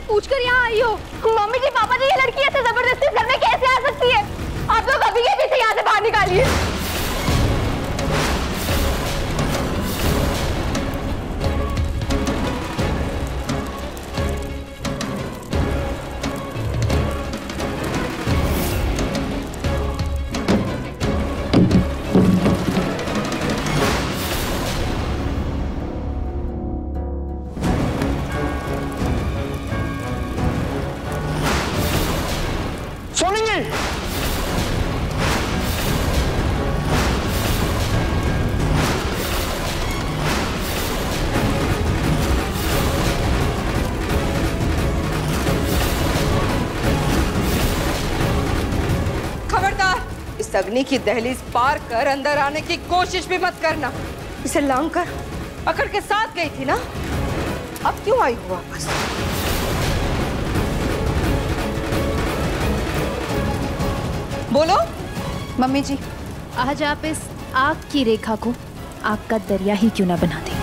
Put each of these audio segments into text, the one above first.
पूछ कर यहाँ आई हो? मम्मी जी पापा जी, ये लड़की ऐसे जबरदस्ती घर में कैसे आ सकती है? आप लोग अभी के पीछे यहाँ से बाहर निकालिए। अग्नि की दहलीज पार कर अंदर आने की कोशिश भी मत करना। इसे लांग कर पकड़ के साथ गई थी ना, अब क्यों आई हो वापस? बोलो। मम्मी जी, आज आप इस आग की रेखा को आग का दरिया ही क्यों ना बना दें,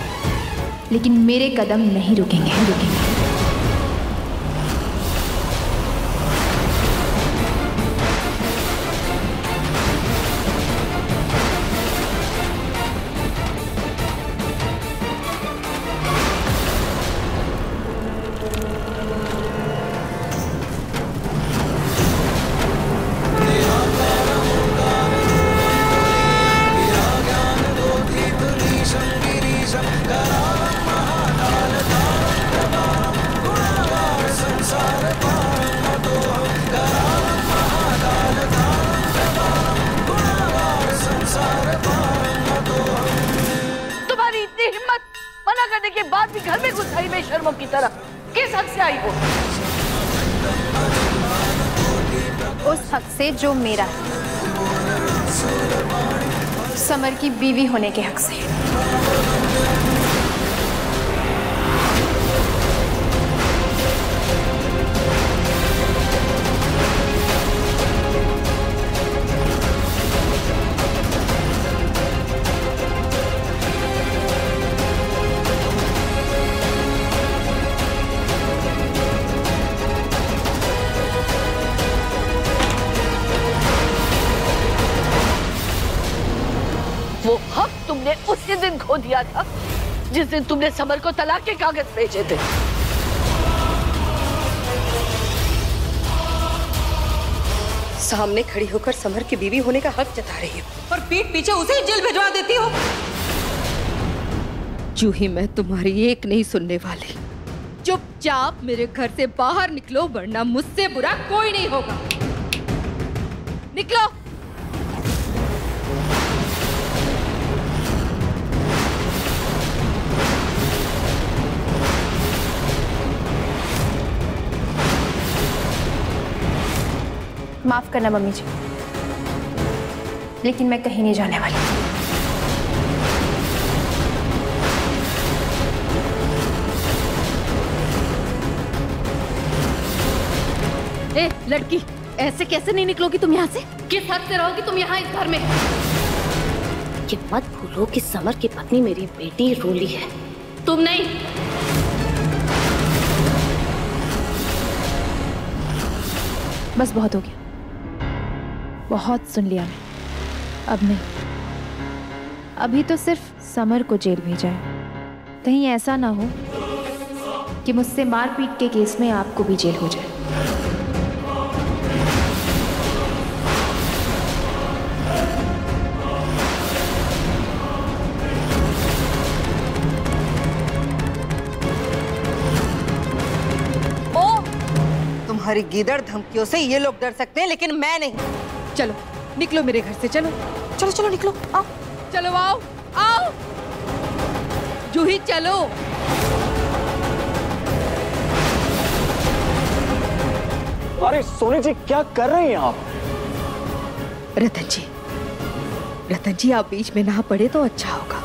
लेकिन मेरे कदम नहीं रुकेंगे। करने के बाद भी घर में घुस आई बेशर्मों की तरह, किस हक से आई हो? उस हक से जो मेरा है, समर की बीवी होने के हक से। वो हक तुमने उसी दिन खो दिया था जिस दिन तुमने समर को तलाक के कागज भेजे थे। सामने खड़ी होकर समर की बीवी होने का हक जता रही हो और पीठ पीछे उसे ही जेल भिजवा देती हो। जूही, मैं तुम्हारी एक नहीं सुनने वाली। चुपचाप मेरे घर से बाहर निकलो, वरना मुझसे बुरा कोई नहीं होगा। निकलो। माफ करना मम्मी जी, लेकिन मैं कहीं नहीं जाने वाली। ए लड़की, ऐसे कैसे नहीं निकलोगी तुम यहाँ से? किस हद से रहोगी तुम यहाँ इस घर में? ये मत भूलो कि समर की पत्नी मेरी बेटी रूली है, तुम नहीं। बस बहुत हो गया, बहुत सुन लिया मैं। अब नहीं, अभी तो सिर्फ समर को जेल भेजा है। कहीं ऐसा ना हो कि मुझसे मारपीट के केस में आपको भी जेल हो जाए। तुम्हारी गीदड़ धमकियों से ये लोग डर सकते हैं, लेकिन मैं नहीं। चलो निकलो मेरे घर से, चलो चलो चलो निकलो, आओ चलो, आओ आओ जूही, चलो। अरे सोनी जी, क्या कर रही हैं आप? रतन जी आप बीच में ना पड़े तो अच्छा होगा।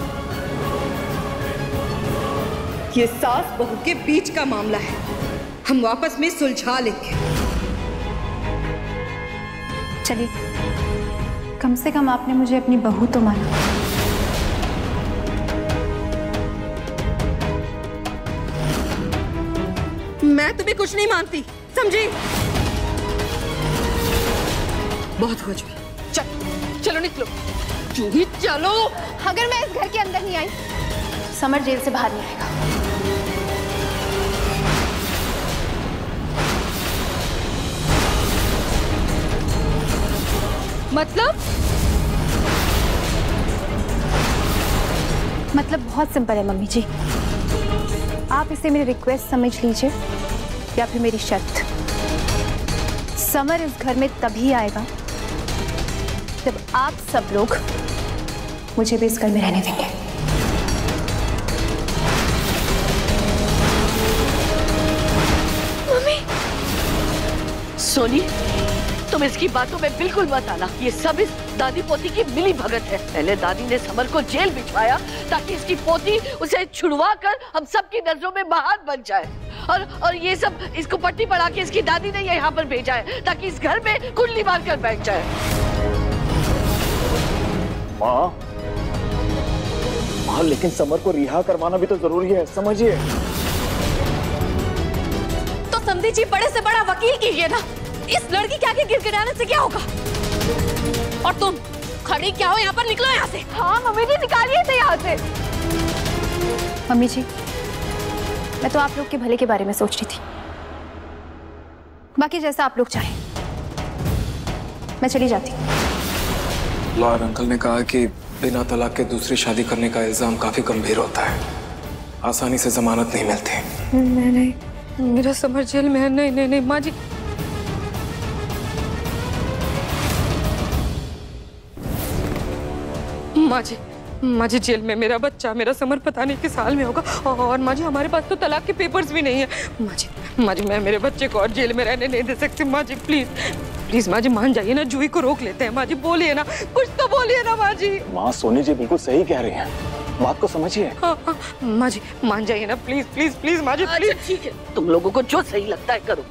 ये सास बहू के बीच का मामला है, हम वापस में सुलझा लेंगे। चलिए, कम से कम आपने मुझे अपनी बहू तो माना। मैं तुम्हें कुछ नहीं मानती, समझी? बहुत हुआ जूही, चलो चलो निकलो। जूही चलो। अगर मैं इस घर के अंदर नहीं आई, समर जेल से बाहर नहीं आएगा। मतलब बहुत सिंपल है मम्मी जी। आप इसे मेरी रिक्वेस्ट समझ लीजिए या फिर मेरी शर्त। समर इस घर में तभी आएगा जब आप सब लोग मुझे भी इस घर में रहने देंगे। मम्मी। सोनी, तुम इसकी बातों में बिल्कुल मत आना। ये सब इस दादी पोती की मिली भगत है। पहले दादी ने समर को जेल भिजवाया ताकि इसकी पोती उसे छुड़वा कर हम सबकी नजरों में महान बन जाए, और ये सब इसको पट्टी पड़ा के इसकी दादी ने यहाँ पर भेजा है ताकि इस घर में कुंडली मार कर बैठ जाए। माँ, लेकिन समर को रिहा करवाना भी तो जरूरी है, समझिए। तो समझी जी, बड़े से बड़ा वकील कीजिए ना। इस लड़की के आगे गिड़गिड़ाने से क्या होगा? और तुम खड़ी क्या हो यहाँ पर? निकलो यहाँ से। हाँ मम्मी जी, निकालिए इसे यहाँ से। मम्मी जी, मैं तो आप लोग के भले के बारे में सोच रही थी। बाकी जैसा आप लोग चाहें, मैं चली जाती हूँ। लॉयर अंकल ने कहा कि बिना तलाक के दूसरी शादी करने का इल्जाम काफी गंभीर होता है, आसानी से जमानत नहीं मिलती। नहीं, मेरा समर जेल में है। नहीं माँ जी। माँ जी जेल में मेरा बच्चा, मेरा समर पता नहीं किस हाल में होगा। और माँ जी, हमारे पास तो तलाक के पेपर्स भी नहीं है। माँ जी मैं मेरे बच्चे को और जेल में रहने नहीं दे सकती। माँ जी प्लीज माँ जी मान जाइए ना। जूही को रोक लेते हैं। माँ जी बोलिए ना, कुछ तो बोलिए ना माँ जी। माँ, सोनी जी बिल्कुल सही कह रही हैं, बात को समझिए। हाँ, माँ जी मान जाइए ना, प्लीज माँ जी प्लीज। अच्छा ठीक है, तुम लोगों को जो सही लगता है करो।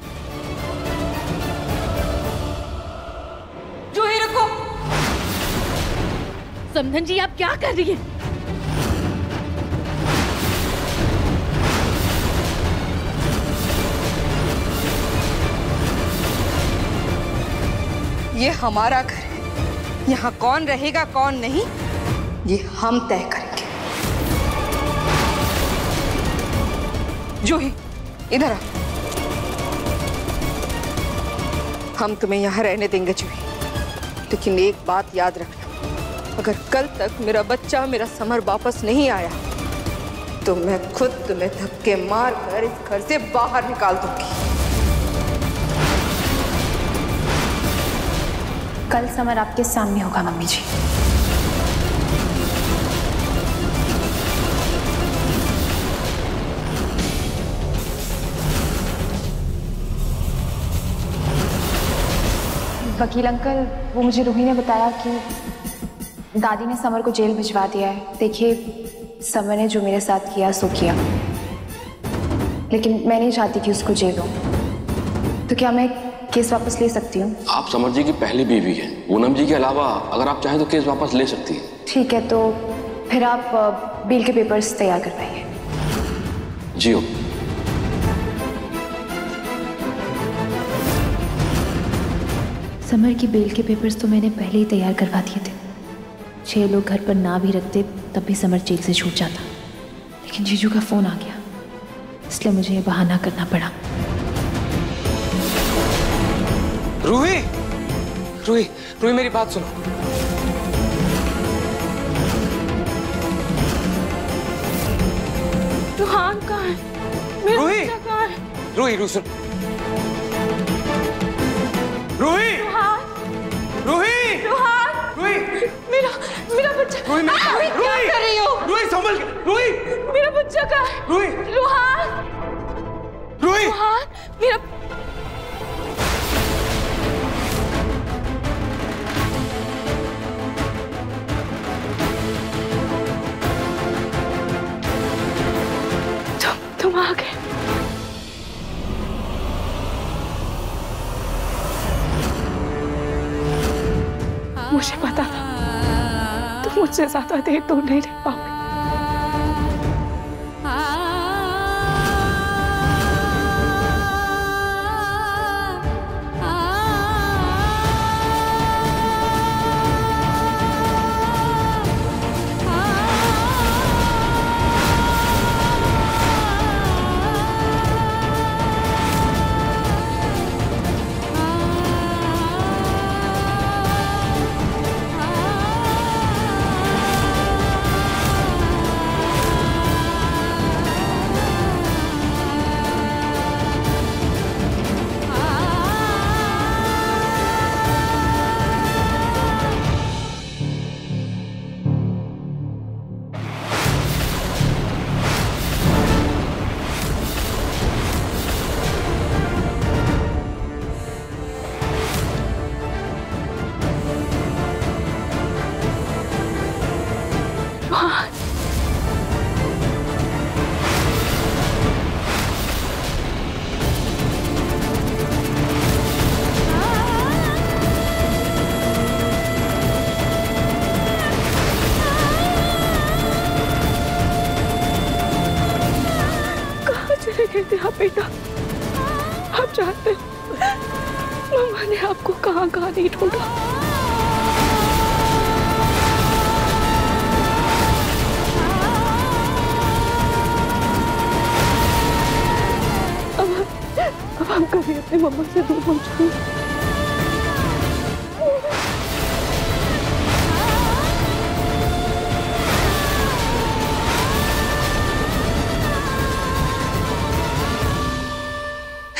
जूही रुको। समधन जी, आप क्या कर रही हैं? ये हमारा घर है, यहाँ कौन रहेगा कौन नहीं ये हम तय करेंगे। जूही इधर आ। हम तुम्हें यहाँ रहने देंगे जूही, लेकिन एक बात याद रखना, अगर कल तक मेरा बच्चा, मेरा समर वापस नहीं आया तो मैं खुद तुम्हें धक्के मार कर इस घर से बाहर निकाल दूंगी। कल समर आपके सामने होगा मम्मी जी। वकील अंकल, वो मुझे रूही ने बताया कि दादी ने समर को जेल भिजवा दिया है। देखिए, समर ने जो मेरे साथ किया सो किया, लेकिन मैं नहीं चाहती कि उसको जेल हो। तो क्या मैं केस वापस ले सकती हूँ? आप समर जी की पहली बीवी हैं। पूनम जी के अलावा अगर आप चाहें तो केस वापस ले सकती हैं। ठीक है, तो फिर आप बिल के पेपर्स तैयार करवाइए। जी हो। समर की बेल के पेपर्स तो मैंने पहले ही तैयार करवा दिए थे। 6 लोग घर पर ना भी रखते तब भी समर जेल से छूट जाता, लेकिन जीजू का फोन आ गया, इसलिए मुझे ये बहाना करना पड़ा। रूही, रूही, रूही मेरी बात सुनो। रुहान कहाँ है? रूही, रूही, रूही सुन। रूही, रूही, रूही, मेरा बच्चा। रूही, क्या कर रही हो? रूही संभल, रूही, मेरा बच्चा कहाँ है? रूही, रुहान, रूही, रुहान, मेरा तुम आ गए। मुझे पता था तुम मुझसे ज्यादा देर दूर नहीं रह पाओगे। भेज दिया बेटा। आप जानते हो मम्मा ने आपको कहाँ कहाँ नहीं ढूंढा। अब हम कभी अपने मम्मा से दूर हो जाएंगे।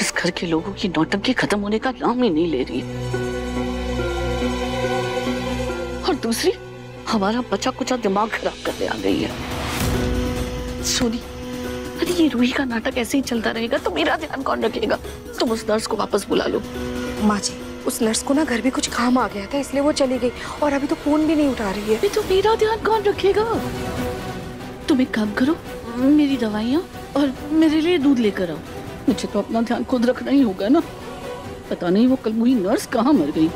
इस घर के लोगों की नौटंकी खत्म होने का नाम ही नहीं ले रही। और दूसरी हमारा बचा कुचा दिमाग खराब करने आ गई है। सोनी, अरे ये रूही का नाटक ऐसे ही चलता रहेगा तो मेरा ध्यान कौन रखेगा? तुम उस नर्स को वापस बुला लो। माँ जी, उस नर्स को ना घर भी कुछ काम आ गया था इसलिए वो चली गई और अभी तो फोन भी नहीं उठा रही है। तो मेरा ध्यान कौन रखेगा? तुम एक काम करो, मेरी दवाइयाँ और मेरे लिए दूध लेकर आओ। मुझे तो अपना ध्यान खुद रखना ही होगा ना। पता नहीं वो कल मुही नर्स कहाँ मर गई।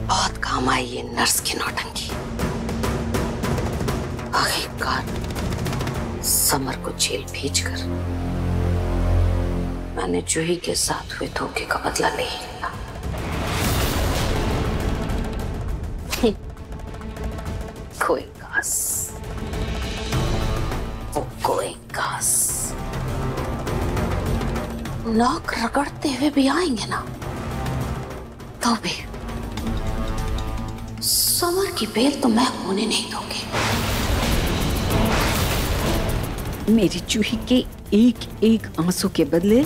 बहुत काम आई ये नर्स की नौटंकी। आखिरकार समर को जेल भेजकर मैंने जूही के साथ हुए धोखे का बदला ले लिया। कोई घास, वो कोई घास नाक रगड़ते हुए भी आएंगे ना, तो भी समर की बेल तो मैं होने नहीं दूंगी। मेरी जूही के एक एक आंसू के बदले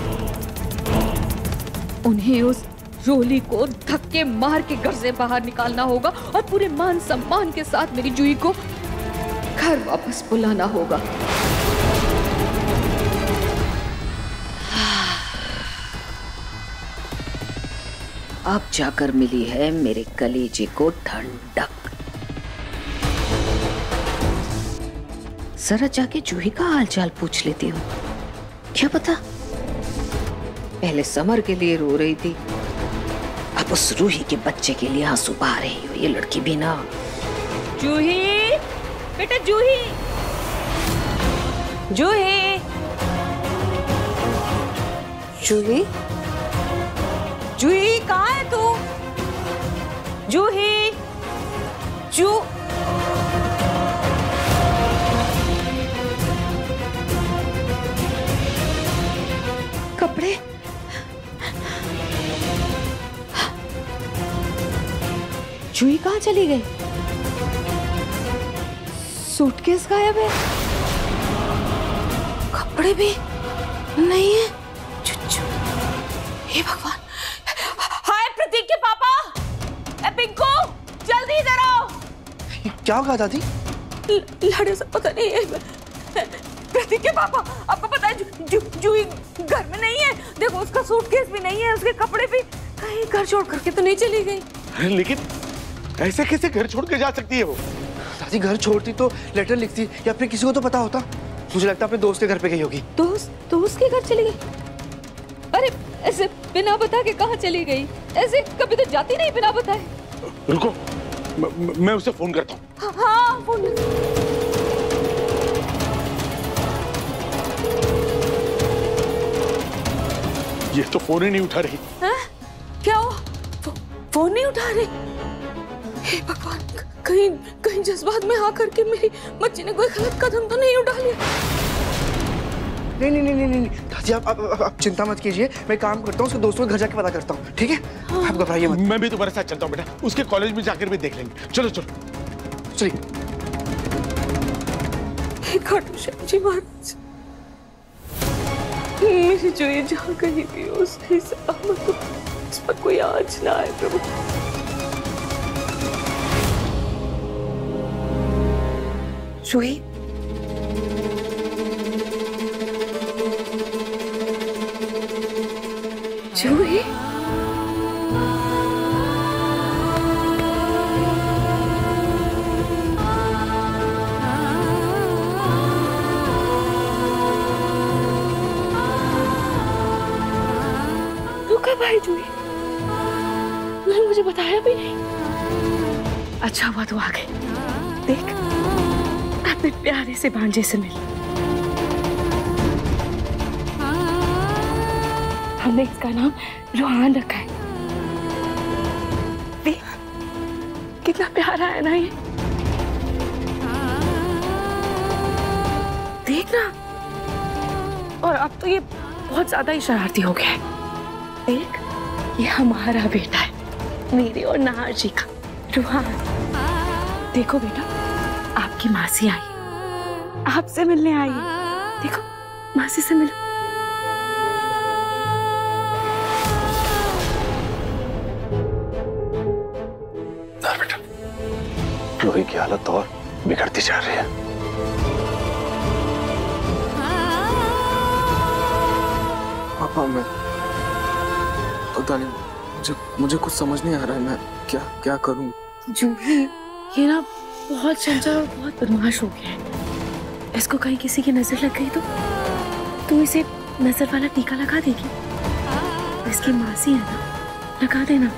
उन्हें उस रोली को धक्के मार के घर से बाहर निकालना होगा और पूरे मान सम्मान के साथ मेरी जूही को घर वापस बुलाना होगा। अब जाकर मिली है मेरे कलेजे को ठंडक। जरा जाके जूही का हालचाल पूछ लेती हूँ। क्या पता पहले समर के लिए रो रही थी, अब उस रूही के बच्चे के लिए आंसू बहा रही हो ये लड़की भी ना। जूही, बेटा जूही, जूही, जूही, जूही कहाँ है तू? जूही, कपड़े, जूही कहाँ चली गई? सूटकेस गायब है, कपड़े भी नहीं है। हे भगवान! हाय प्रतीक के पापा! ए पिंकू, जल्दी इधर आओ। क्या होगा दादी? लड़े से पता नहीं है। प्रतीक के पापा, आपको पता है जूही घर में नहीं है। देखो उसका सूटकेस भी नहीं है, उसके कपड़े भी कहीं घर छोड़ करके तो नहीं चली गई। लेकिन ऐसे कैसे घर छोड़ के जा सकती है वो? दादी घर छोड़ती तो लेटर लिखती या फिर किसी को तो पता होता। मुझे लगता है अपने दोस्त के घर पे गई होगी। दोस्त के घर चली गई? अरे ऐसे बिना बता के कहाँ चली गई? ऐसे कभी तो जाती नहीं बिना बताए। रुको, मैं उसे फोन करता हूँ। हाँ फोन। ये तो फोन ही नहीं उठा रही। क्या हुआ? फोन नहीं उठा रही? हे भगवान, कहीं जज्बात में आकर के मेरी बच्ची ने कोई गलत कदम तो नहीं उठा लिया? नहीं दादी, आप चिंता मत कीजिए। मैं काम करता हूँ, उसके दोस्तों के घर जाके पता करता हूँ, ठीक है? हाँ। आप घबराइए मत। मैं भी तुम्हारे साथ चलता हूँ बेटा, उसके कॉलेज में जाकर भी देख लेंगे। चलो चलिए। जी महाराज, मेरी जो ये जहाँ कहीं भी हो सही सलामत हो, इस पर कोई आँच ना आए प्रभु। जूही, जूही, जूही? तूने मुझे बताया भी नहीं। अच्छा हुआ तू आ गई। देख, अपने प्यारे से भांजे से मिल। हमने इसका नाम रोहान रखा है। देख, कितना प्यारा है ना ये। देख ना, और अब तो ये बहुत ज्यादा ही शरारती हो गया है। देख, ये हमारा बेटा है, मेरे और नाहर जी का, रोहान। देखो बेटा, आपकी मासी आई, आपसे मिलने आई है। देखो, मासी से मिलो। बेटा, रूही की हालत और बिगड़ती जा रही है। पापा, मैं पता नहीं, मुझे कुछ समझ नहीं आ रहा है। मैं क्या करूं? जूही, ये ना बहुत चंचल और बहुत बदमाश हो गया है। इसको कहीं किसी की नजर लग गई तो तू इसे नजर वाला टीका लगा देगी। इसकी मासी है ना, लगा देना।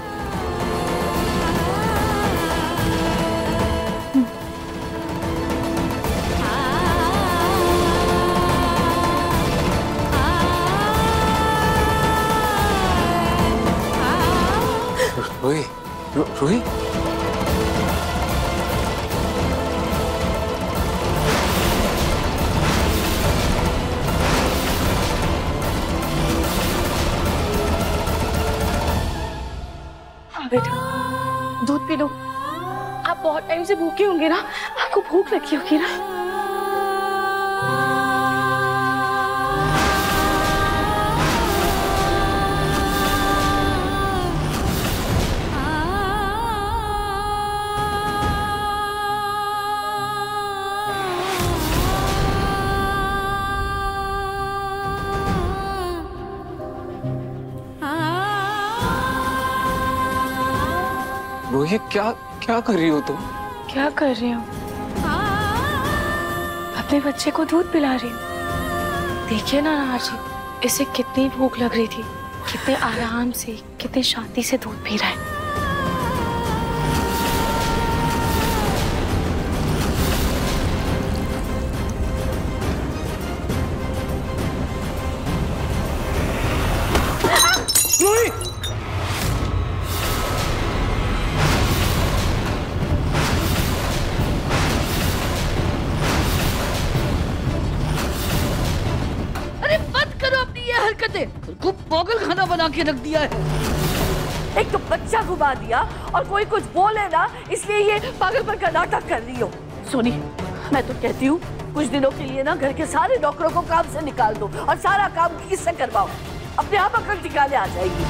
रूही, रूही, बेटा, दूध पी लो। आप बहुत टाइम से भूखे होंगे ना, आपको भूख लगी होगी ना। रूही, क्या कर रही हो तुम? क्या कर रही हूँ? अपने बच्चे को दूध पिला रही हूँ। देखिए ना नाहर जी, इसे कितनी भूख लग रही थी, कितने आराम से, कितनी शांति से दूध पी रहा है। को पागल खाना बना के रख दिया है। एक तो बच्चा घुमा दिया और कोई कुछ बोले ना, इसलिए ये पागलपन का नाटक कर रही हो। सोनी, मैं तो कहती हूँ कुछ दिनों के लिए ना घर के सारे नौकरों को काम से निकाल दो और सारा काम किससे करवाओ। अपने आप अकल ठिकाने आ जाएगी।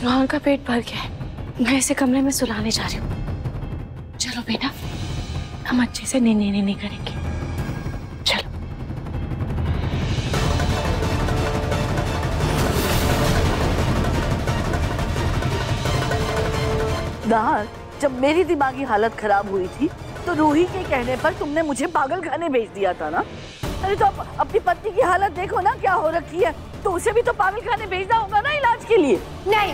रोहन का पेट भर गया है, मैं इसे कमरे में सुलाने जा रही हूँ। चलो बेटा, हम अच्छे से नींद करेंगे। चलो। नाहर, जब मेरी दिमागी हालत खराब हुई थी तो रूही के कहने पर तुमने मुझे पागल खाने भेज दिया था ना। अरे तो अपनी पत्नी की हालत देखो ना क्या हो रखी है, तो उसे भी तो पागल खाने भेजना होगा ना इलाज के लिए। नहीं,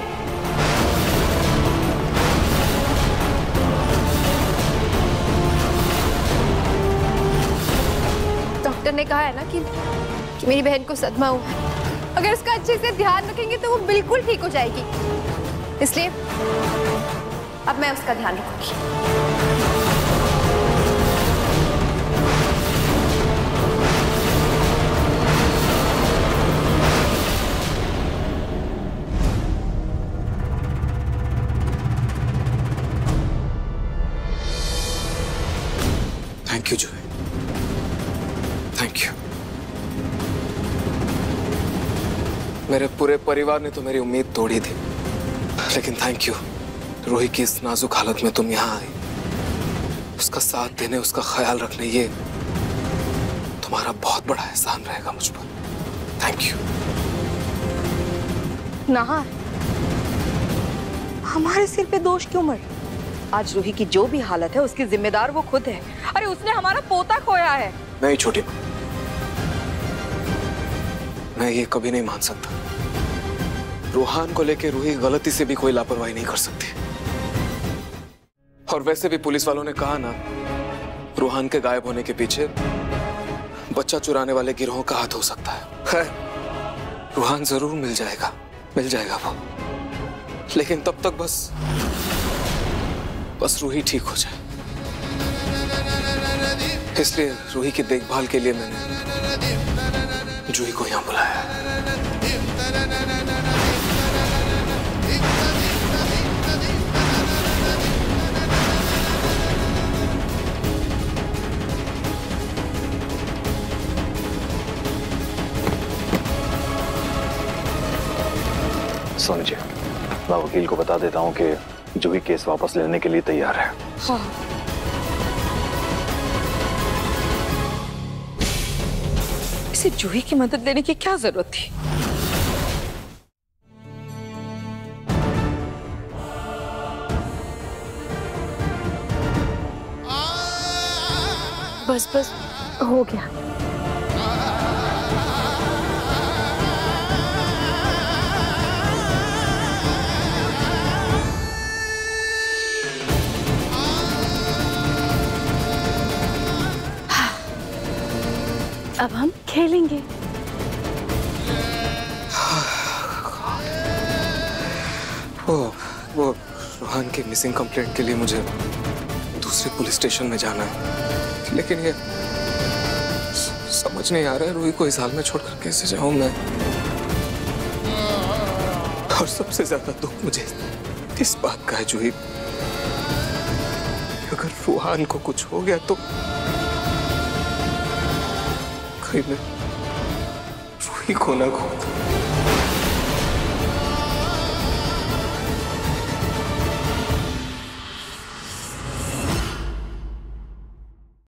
डॉक्टर ने कहा है ना कि मेरी बहन को सदमा हुआ है। अगर उसका अच्छे से ध्यान रखेंगे तो वो बिल्कुल ठीक हो जाएगी। इसलिए अब मैं उसका ध्यान रखूंगी। Thank you Juhi, thank you. मेरे पूरे परिवार ने तो मेरी उम्मीद तोड़ी थी, लेकिन थैंक यू। रूही की इस नाजुक हालत में तुम यहाँ आई, उसका साथ देने, उसका ख्याल रखने, ये तुम्हारा बहुत बड़ा एहसान रहेगा मुझ पर। Thank you. नाहर, हमारे सिर पे दोष क्यों मर? आज रूही की जो भी हालत है उसकी जिम्मेदार वो खुद है। अरे उसने हमारा पोता खोया है। नहीं छोटी, मैं ये कभी नहीं मान सकता। रूहान को लेके रूही गलती से भी कोई लापरवाही नहीं कर सकती। और वैसे भी पुलिस वालों ने कहा ना, रूहान के गायब होने के पीछे बच्चा चुराने वाले गिरोह का हाथ हो सकता है। रूहान जरूर मिल जाएगा वो, लेकिन तब तक बस रूही ठीक हो जाए। इसलिए रूही की देखभाल के लिए मैंने जूही को यहां बुलाया। सोनी जी, मैं वकील को बता देता हूँ कि जूही केस वापस लेने के लिए तैयार है। हाँ। इसे जूही की मदद लेने की क्या जरूरत थी? बस हो गया। अब हम खेलेंगे। वो रूहान की मिसिंग कंप्लेंट के लिए मुझे दूसरे पुलिस स्टेशन में जाना है, लेकिन ये समझ नहीं आ रहा है रूही को इस हाल में छोड़कर कैसे जाऊं मैं। और सबसे ज्यादा दुख मुझे इस बात का है जूही, अगर रूहान को कुछ हो गया तो कहीं मैं रूही को ना खो दूं।